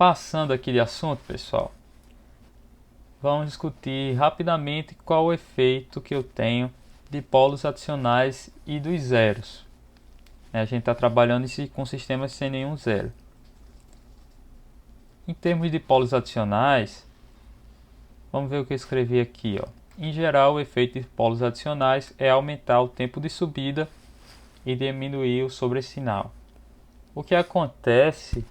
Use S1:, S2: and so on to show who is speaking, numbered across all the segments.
S1: Passando aqui de assunto, pessoal, vamos discutir rapidamente qual o efeito que eu tenho de polos adicionais e dos zeros. A gente está trabalhando com sistemas sem nenhum zero. Em termos de polos adicionais, vamos ver o que eu escrevi aqui. Em geral, o efeito de polos adicionais é aumentar o tempo de subida e diminuir o sobressinal. O que acontece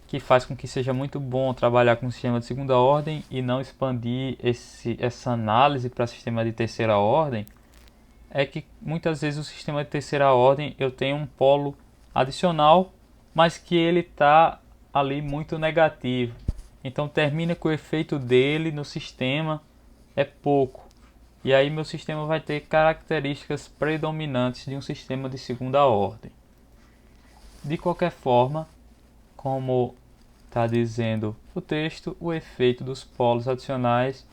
S1: que faz com que seja muito bom trabalhar com um sistema de segunda ordem e não expandir essa análise para sistema de terceira ordem, é que muitas vezes o sistema de terceira ordem eu tenho um polo adicional, mas que ele está ali muito negativo. Então termina que o efeito dele no sistema é pouco. E aí meu sistema vai ter características predominantes de um sistema de segunda ordem. De qualquer forma, como está dizendo o texto, o efeito dos polos adicionais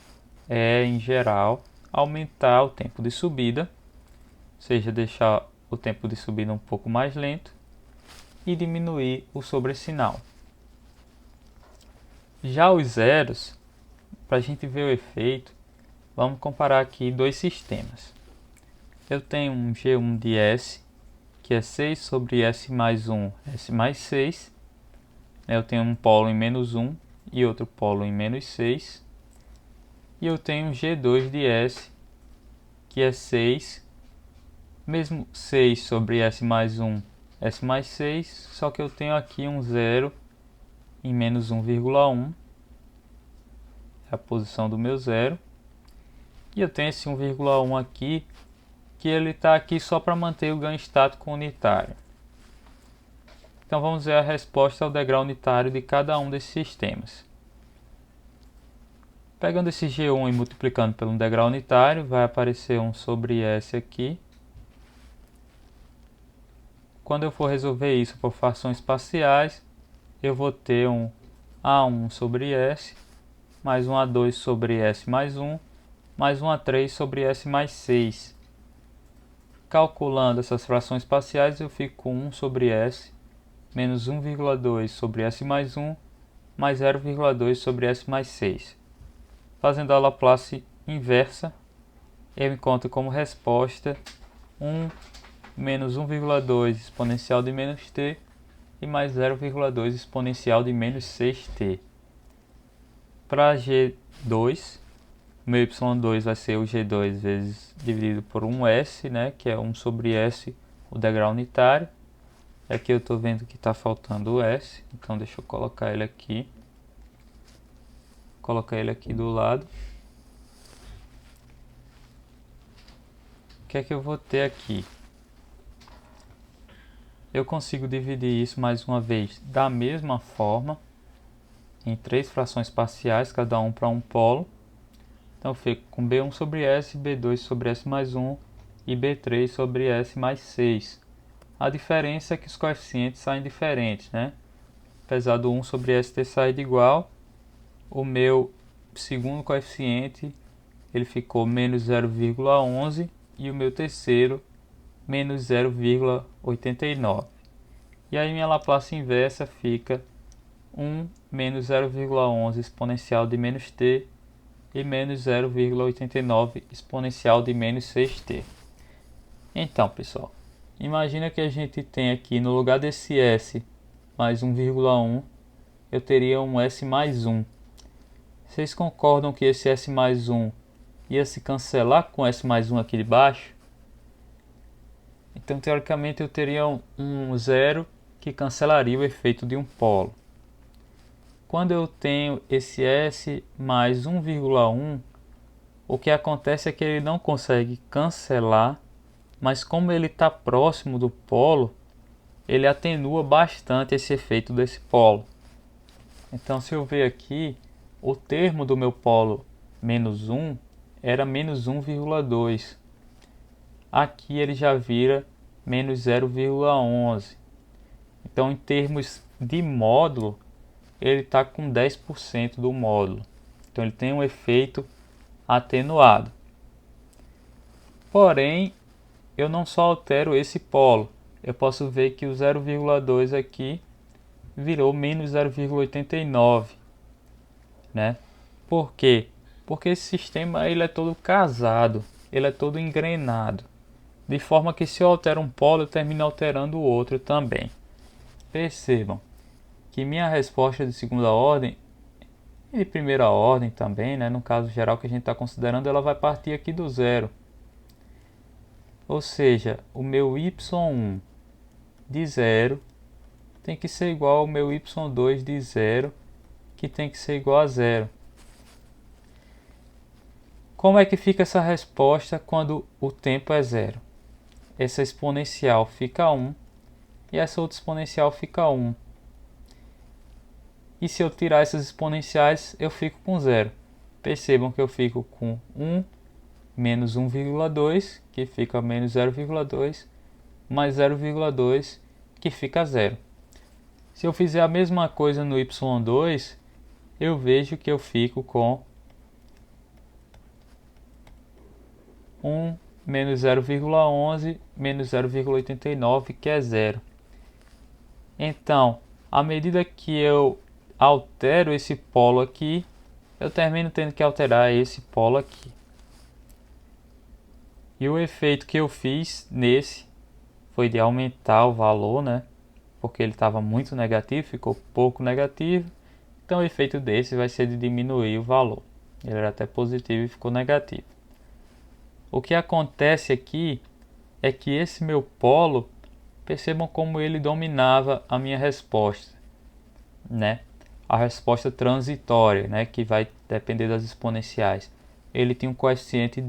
S1: é, em geral, aumentar o tempo de subida, ou seja, deixar o tempo de subida um pouco mais lento, e diminuir o sobressinal. Já os zeros, para a gente ver o efeito, vamos comparar aqui dois sistemas. Eu tenho um G1 de S, que é 6 sobre S mais 1, S mais 6. Eu tenho um polo em menos 1 e outro polo em menos 6. E eu tenho um G2 de S, que é 6, mesmo 6 sobre S mais 1, S mais 6, só que eu tenho aqui um zero em menos 1,1, é a posição do meu zero. E eu tenho esse 1,1 aqui, que ele está aqui só para manter o ganho estático unitário. Então vamos ver a resposta ao degrau unitário de cada um desses sistemas. Pegando esse G1 e multiplicando pelo degrau unitário, vai aparecer 1 sobre S aqui. Quando eu for resolver isso por frações parciais, eu vou ter um A1 sobre S, mais um A2 sobre S mais 1, mais um A3 sobre S mais 6. Calculando essas frações parciais, eu fico com 1 sobre S, menos 1,2 sobre S mais 1, mais 0,2 sobre S mais 6. Fazendo a Laplace inversa, eu encontro como resposta 1 menos 1,2 exponencial de menos t e mais 0,2 exponencial de menos 6t. Para G2, o meu y2 vai ser o G2 vezes dividido por 1S, né, que é 1 sobre S, o degrau unitário. Aqui eu estou vendo que está faltando o S, então deixa eu colocar ele aqui. Colocar ele aqui do lado. O que é que eu vou ter aqui? Eu consigo dividir isso mais uma vez da mesma forma, em 3 frações parciais, cada um para um polo. Então eu fico com B1 sobre S, B2 sobre S mais 1 e B3 sobre S mais 6. A diferença é que os coeficientes saem diferentes, né? Apesar do 1 sobre S ter saído igual, o meu segundo coeficiente ele ficou menos 0,11 e o meu terceiro menos 0,89. E aí minha Laplace inversa fica 1 menos 0,11 exponencial de menos t e menos 0,89 exponencial de menos 6t. Então, pessoal, imagina que a gente tem aqui no lugar desse S mais 1,1, eu teria um S mais 1. Vocês concordam que esse S mais 1 ia se cancelar com S mais 1 aqui de baixo? Então, teoricamente, eu teria um zero que cancelaria o efeito de um polo. Quando eu tenho esse S mais 1,1, o que acontece é que ele não consegue cancelar, mas como ele está próximo do polo, ele atenua bastante esse efeito desse polo. Então, se eu ver aqui, o termo do meu polo menos 1 era menos 1,2. Aqui ele já vira menos 0,11. Então, em termos de módulo, ele está com 10% do módulo. Então, ele tem um efeito atenuado. Porém, eu não só altero esse polo. Eu posso ver que o 0,2 aqui virou menos 0,89, né? Por quê? Porque esse sistema ele é todo casado, ele é todo engrenado, de forma que se eu altero um polo, eu termino alterando o outro também. Percebam que minha resposta de segunda ordem e de primeira ordem também, né, no caso geral que a gente está considerando, ela vai partir aqui do zero. Ou seja, o meu y1 de zero tem que ser igual ao meu y2 de zero, que tem que ser igual a zero. Como é que fica essa resposta quando o tempo é zero? Essa exponencial fica 1 e essa outra exponencial fica 1. E se eu tirar essas exponenciais, eu fico com zero. Percebam que eu fico com 1 menos 1,2, que fica menos 0,2, mais 0,2, que fica zero. Se eu fizer a mesma coisa no y2, eu vejo que eu fico com 1 menos 0,11 menos 0,89, que é zero. Então, à medida que eu altero esse polo aqui, eu termino tendo que alterar esse polo aqui. E o efeito que eu fiz nesse foi de aumentar o valor, né? Porque ele estava muito negativo, ficou pouco negativo. Então o efeito desse vai ser de diminuir o valor. Ele era até positivo e ficou negativo. O que acontece aqui é que esse meu polo, percebam como ele dominava a minha resposta, né? A resposta transitória, né? Que vai depender das exponenciais. Ele tinha um coeficiente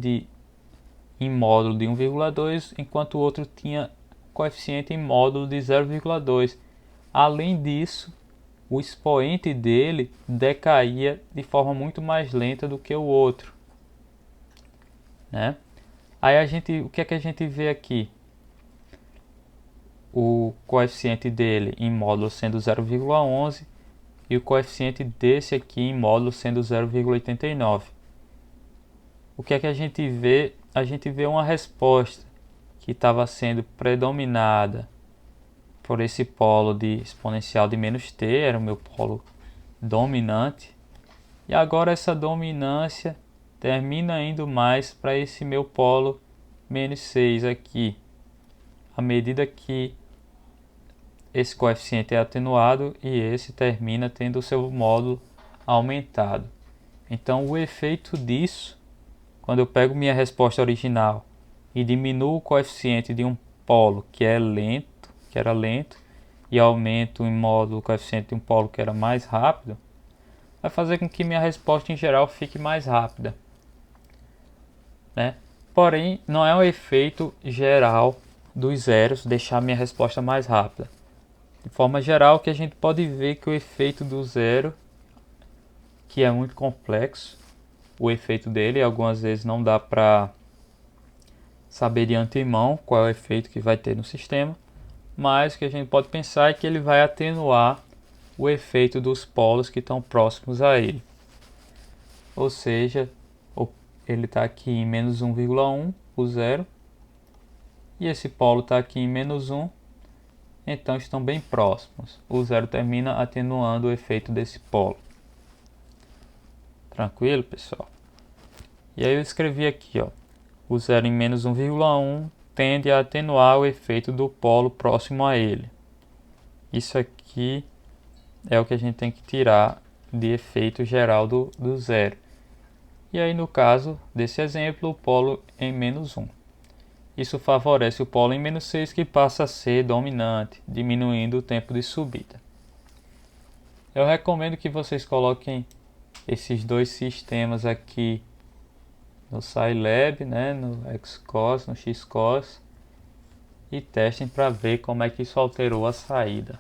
S1: em módulo de 1,2, enquanto o outro tinha coeficiente em módulo de 0,2. Além disso, o expoente dele decaía de forma muito mais lenta do que o outro, né? Aí o que é que a gente vê aqui? O coeficiente dele em módulo sendo 0,11 e o coeficiente desse aqui em módulo sendo 0,89. O que é que a gente vê? A gente vê uma resposta que estava sendo predominada por esse polo de exponencial de menos t, era o meu polo dominante, e agora essa dominância termina indo mais para esse meu polo menos 6 aqui, à medida que esse coeficiente é atenuado e esse termina tendo o seu módulo aumentado. Então o efeito disso, quando eu pego minha resposta original e diminuo o coeficiente de um polo que era lento, e aumento em módulo o coeficiente de um polo que era mais rápido, vai fazer com que minha resposta em geral fique mais rápida, né? Porém, não é um efeito geral dos zeros deixar minha resposta mais rápida. De forma geral, que a gente pode ver que o efeito do zero, que é muito complexo, o efeito dele algumas vezes não dá para saber de antemão qual é o efeito que vai ter no sistema, mas o que a gente pode pensar é que ele vai atenuar o efeito dos polos que estão próximos a ele. Ou seja, ele está aqui em menos 1,1, o zero, e esse polo está aqui em menos 1, então estão bem próximos. O zero termina atenuando o efeito desse polo. Tranquilo, pessoal? E aí eu escrevi aqui, ó, o zero em menos 1,1 tende a atenuar o efeito do polo próximo a ele. Isso aqui é o que a gente tem que tirar de efeito geral do zero. E aí no caso desse exemplo, o polo em menos 1. Isso favorece o polo em menos 6, que passa a ser dominante, diminuindo o tempo de subida. Eu recomendo que vocês coloquem esses dois sistemas aqui no Scilab, né, no Xcos, no Xcos, e testem para ver como é que isso alterou a saída.